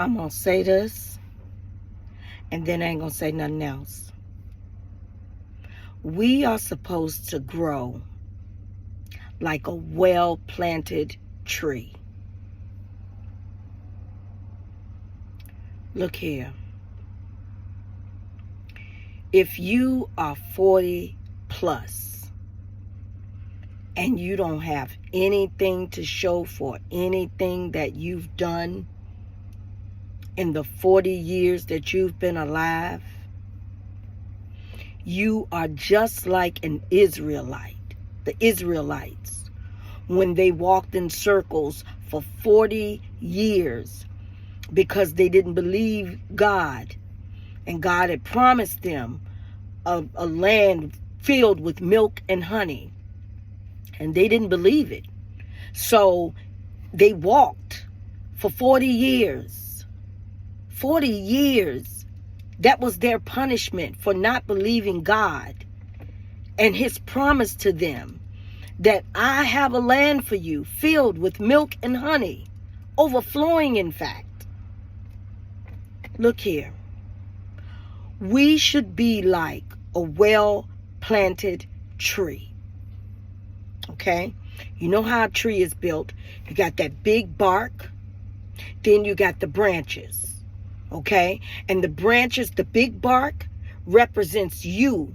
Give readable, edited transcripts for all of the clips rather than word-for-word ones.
I'm going to say this, and then I ain't going to say nothing else. We are supposed to grow like a well-planted tree. Look here. If you are 40 plus and you don't have anything to show for anything that you've done in the 40 years that you've been alive, you are just like an Israelite, the Israelites, when they walked in circles for 40 years because they didn't believe God, and God had promised them a land filled with milk and honey, and they didn't believe it. So they walked for 40 years. 40 years. That was their punishment for not believing God and his promise to them that I have a land for you filled with milk and honey, overflowing in fact. Look here. We should be like a well-planted tree. Okay? You know how a tree is built. You got that big bark. Then you got the branches. Okay? And the branches, the big bark, represents you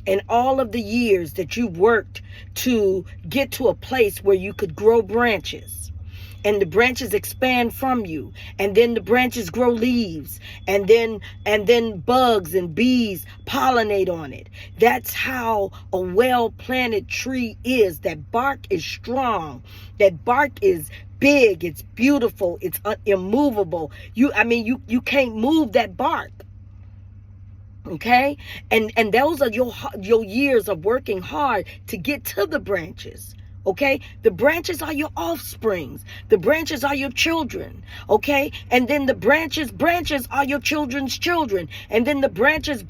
and all of the years that you worked to get to a place where you could grow branches. And the branches expand from you, and then the branches grow leaves, and then bugs and bees pollinate on it. That's how a well-planted tree is. That bark is strong. That bark is big. It's beautiful. It's immovable. You can't move that bark. Okay, and those are your years of working hard to get to the branches. Okay, the branches are your offsprings. The branches are your children. Okay, and then the branches are your children's children. And then the branches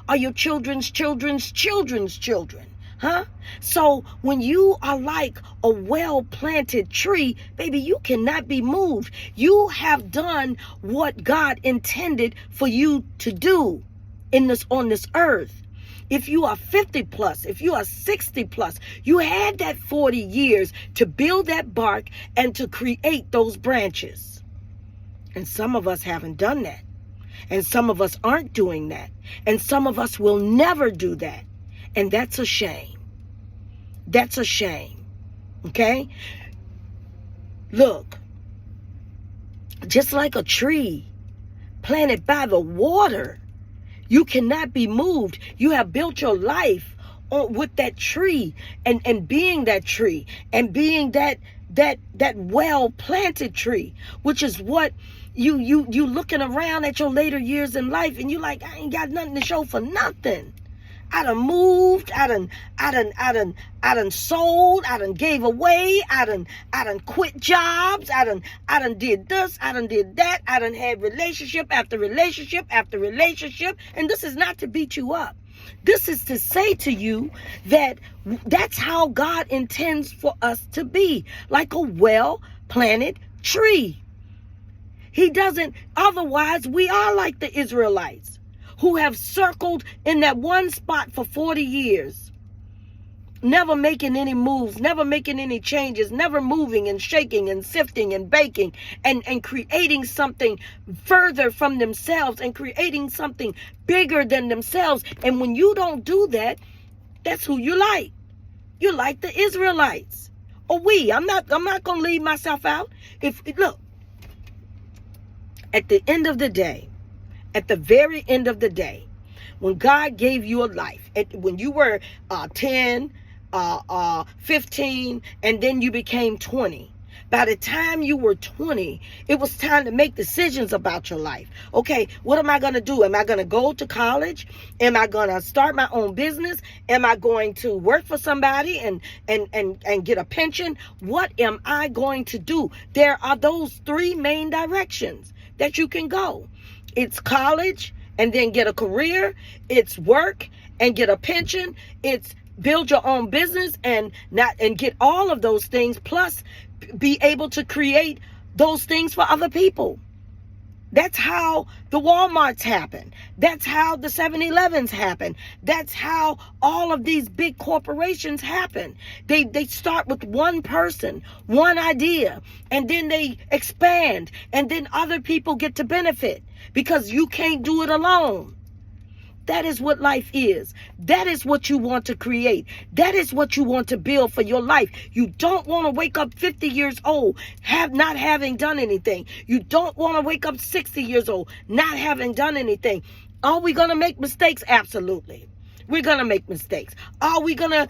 are your children's children's children's children. Huh? So when you are like a well-planted tree, baby, you cannot be moved. You have done what God intended for you to do on this earth. If you are 50 plus, if you are 60 plus, you had that 40 years to build that bark and to create those branches. And some of us haven't done that. And some of us aren't doing that. And some of us will never do that. And that's a shame. That's a shame. Okay? Look, just like a tree planted by the water, you cannot be moved. You have built your life with that tree and being that tree and being that well-planted tree, which is what you looking around at your later years in life and you like, I ain't got nothing to show for nothing. I done moved, I done sold, I done gave away, I done quit jobs, I done did this, I done did that, I done had relationship after relationship after relationship, and this is not to beat you up. This is to say to you that that's how God intends for us to be, like a well-planted tree. He doesn't, otherwise we are like the Israelites, who have circled in that one spot for 40 years, never making any moves, never making any changes, never moving and shaking and sifting and baking and creating something further from themselves and creating something bigger than themselves. And when you don't do that, that's who you like. You're like the Israelites. Or I'm not going to leave myself out. Look, at the end of the day, at the very end of the day, when God gave you a life, when you were 10, 15, and then you became 20, by the time you were 20, it was time to make decisions about your life. Okay, what am I going to do? Am I going to go to college? Am I going to start my own business? Am I going to work for somebody and get a pension? What am I going to do? There are those three main directions that you can go. It's college and then get a career. It's work and get a pension. It's build your own business and get all of those things, plus be able to create those things for other people. That's how the Walmarts happen. That's how the 7-Elevens happen. That's how all of these big corporations happen. They start with one person, one idea, and then they expand, and then other people get to benefit because you can't do it alone. That is what life is. That is what you want to create. That is what you want to build for your life. You don't want to wake up 50 years old not having done anything. You don't want to wake up 60 years old not having done anything. Are we going to make mistakes? Absolutely. We're going to make mistakes. Are we going to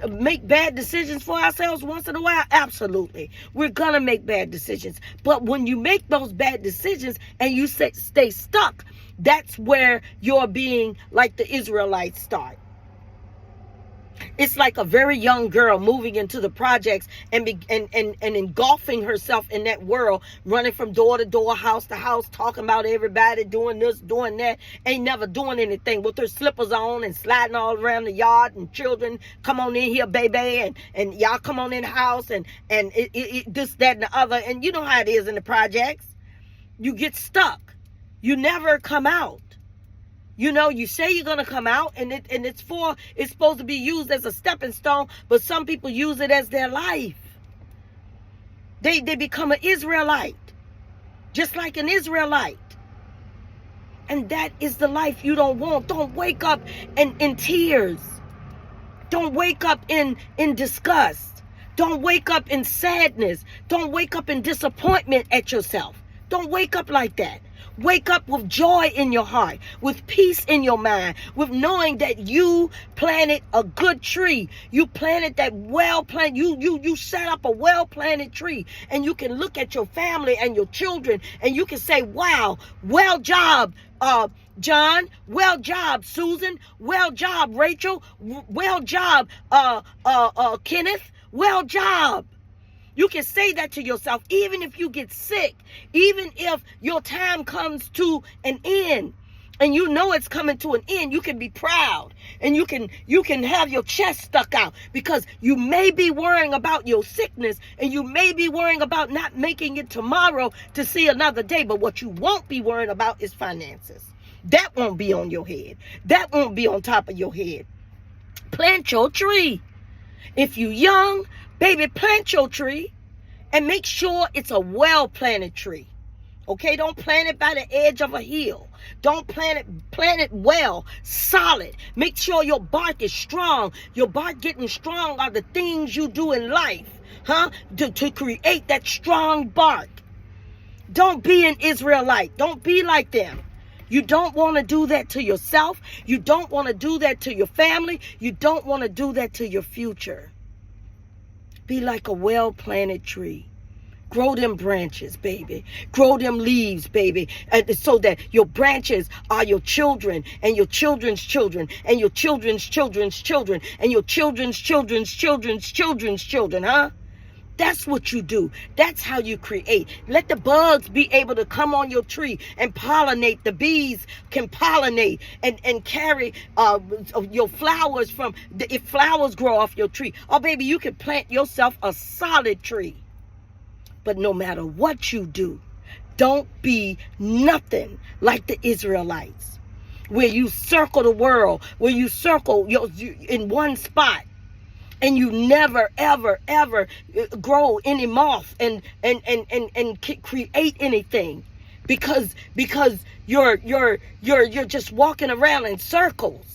make bad decisions for ourselves once in a while? Absolutely. We're going to make bad decisions. But when you make those bad decisions and you stay stuck, that's where you're being like the Israelites start. It's like a very young girl moving into the projects and engulfing herself in that world, running from door to door, house to house, talking about everybody, doing this, doing that, ain't never doing anything with her slippers on and sliding all around the yard, and children, come on in here, baby, and y'all come on in the house, and this, that, and the other. And you know how it is in the projects. You get stuck. You never come out. You know, you say you're going to come out, and it's supposed to be used as a stepping stone, but some people use it as their life. They become an Israelite, just like an Israelite. And that is the life you don't want. Don't wake up in tears. Don't wake up in disgust. Don't wake up in sadness. Don't wake up in disappointment at yourself. Don't wake up like that. Wake up with joy in your heart, with peace in your mind, with knowing that you planted a good tree. You planted that well-planted, you set up a well-planted tree, and you can look at your family and your children, and you can say, wow, well job, John, well job, Susan, well job, Rachel, well job, Kenneth, well job. You can say that to yourself, even if you get sick, even if your time comes to an end, and you know it's coming to an end. You can be proud, and you can have your chest stuck out, because you may be worrying about your sickness, and you may be worrying about not making it tomorrow to see another day. But what you won't be worrying about is finances. That won't be on your head. That won't be on top of your head. Plant your tree. If you're young, baby, plant your tree, and make sure it's a well-planted tree. Okay, don't plant it by the edge of a hill. Don't plant it well, solid. Make sure your bark is strong. Your bark getting strong are the things you do in life, to create that strong bark. Don't be an Israelite. Don't be like them. You don't want to do that to yourself. You don't want to do that to your family. You don't want to do that to your future. Be like a well-planted tree. Grow them branches, baby. Grow them leaves, baby. So that your branches are your children, and your children's children, and your children's children's children, and your children's children's children's children's children, That's what you do. That's how you create. Let the bugs be able to come on your tree and pollinate. The bees can pollinate and carry your flowers if flowers grow off your tree. Oh, baby, you can plant yourself a solid tree. But no matter what you do, don't be nothing like the Israelites, where you circle the world, where you circle in one spot, and you never, ever, ever grow any moth and create anything, because you're just walking around in circles.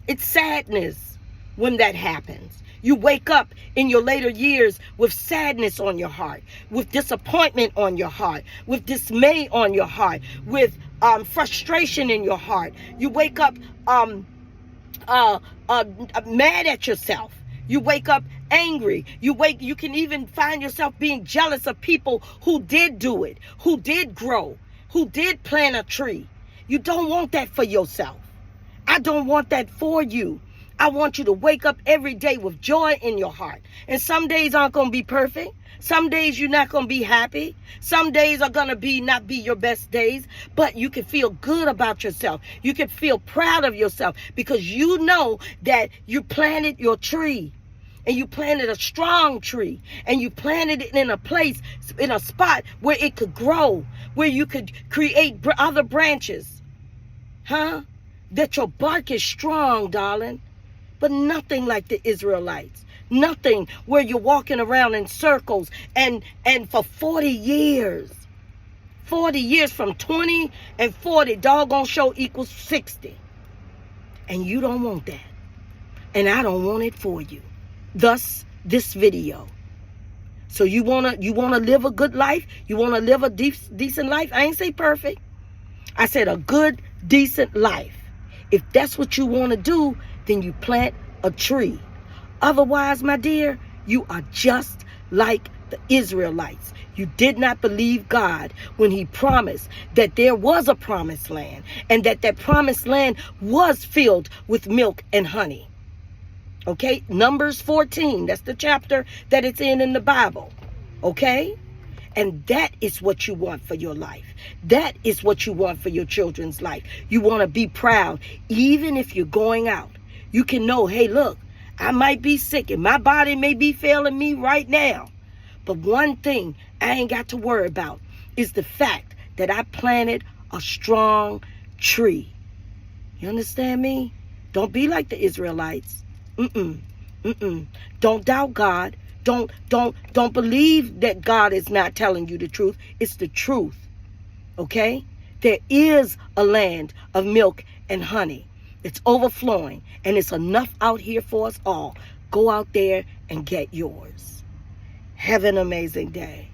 It's sadness when that happens. You wake up in your later years with sadness on your heart, with disappointment on your heart, with dismay on your heart, with frustration in your heart. You wake up mad at yourself. You wake up angry. You can even find yourself being jealous of people who did do it, who did grow, who did plant a tree. You don't want that for yourself. I don't want that for you. I want you to wake up every day with joy in your heart. And some days aren't going to be perfect. Some days you're not going to be happy. Some days are going to not be your best days. But you can feel good about yourself. You can feel proud of yourself, because you know that you planted your tree. And you planted a strong tree, and you planted it in a place, in a spot where it could grow, where you could create other branches. Huh? That your bark is strong, darling. But nothing like the Israelites. Nothing where you're walking around in circles and for 40 years. 40 years, from 20 and 40, doggone show equals 60. And you don't want that. And I don't want it for you. Thus, this video. So you wanna live a good life? You wanna live a decent life? I ain't say perfect. I said a good, decent life. If that's what you want to do, then you plant a tree. Otherwise, my dear, you are just like the Israelites. You did not believe God when he promised that there was a promised land, and that promised land was filled with milk and honey. Okay, Numbers 14, that's the chapter that it's in the Bible. Okay? And that is what you want for your life. That is what you want for your children's life. You want to be proud, even if you're going out. You can know, hey, look, I might be sick and my body may be failing me right now. But one thing I ain't got to worry about is the fact that I planted a strong tree. You understand me? Don't be like the Israelites. Don't doubt God. Don't believe that God is not telling you the truth. It's the truth. Okay? There is a land of milk and honey. It's overflowing, and it's enough out here for us all. Go out there and get yours. Have an amazing day.